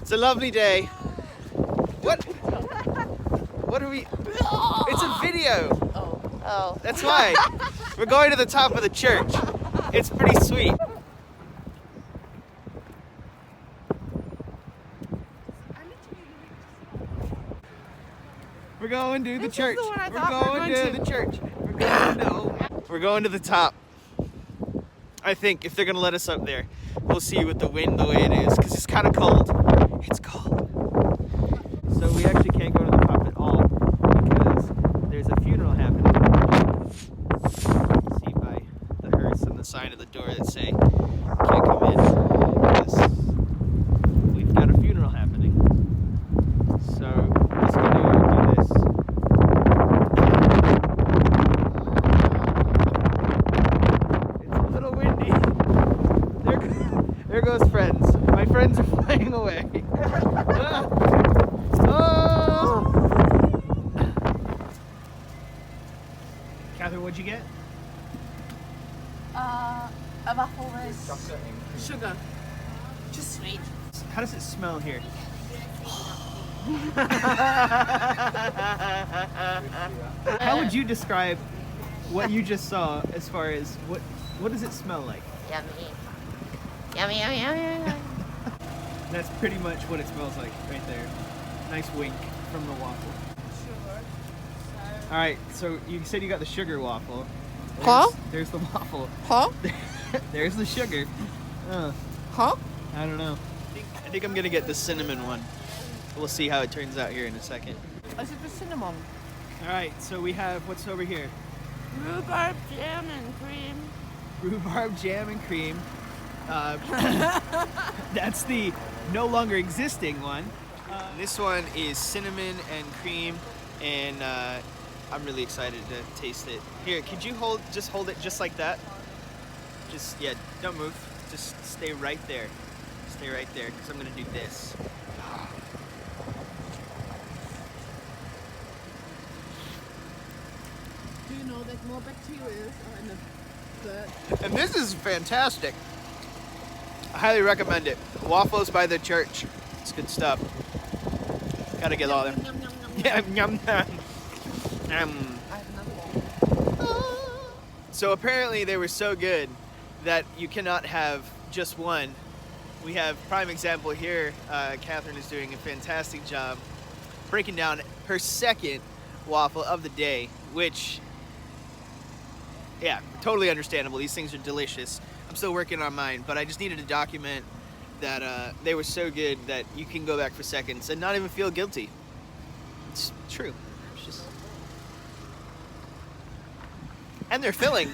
It's a lovely day. What? What are we? It's a video. Oh. That's why. We're going to the top of the church. It's pretty sweet. We're going to the church. We're going to the church. We're going to the top. I think if they're gonna let us up there, we'll see with the wind the way it is, because it's kind of cold. It's cold. So we actually can't go to the top at all because there's a funeral happening. You can see by the hearse and the sign at the door that say can't come in because we've got a funeral happening. So we're just gonna do this. It's a little windy. There goes friends. My friends are flying away. Oh! Catherine, what'd you get? A waffle with sugar. Just sweet. How does it smell here? How would you describe what you just saw as far as what does it smell like? Yummy. Yummy, yummy, yummy, yummy. That's pretty much what it smells like right there. Nice wink from the waffle. All right, so you said you got the sugar waffle. There's the waffle. Huh? There's the sugar. Huh? I don't know. I think I'm gonna get the cinnamon one. We'll see how it turns out here in a second. Is it the cinnamon? All right, so we have what's over here? Rhubarb jam and cream. Rhubarb jam and cream. That's the no longer existing one. This one is cinnamon and cream, and I'm really excited to taste it. Here, could you hold it just like that? Just, yeah, don't move. Just stay right there. Stay right there, because I'm gonna do this. Do you know that more bacteria are in the bird? And this is fantastic. I highly recommend it. Waffles by the church. It's good stuff. Gotta get all of them. Yum, yum, yum, Yeah, yum, yum. I have another one. So apparently they were so good that you cannot have just one. We have prime example here. Catherine is doing a fantastic job breaking down her second waffle of the day, which, yeah, totally understandable. These things are delicious. I'm still working on mine, but I just needed to document that they were so good that you can go back for seconds and not even feel guilty. It's true. It's just... And they're filling.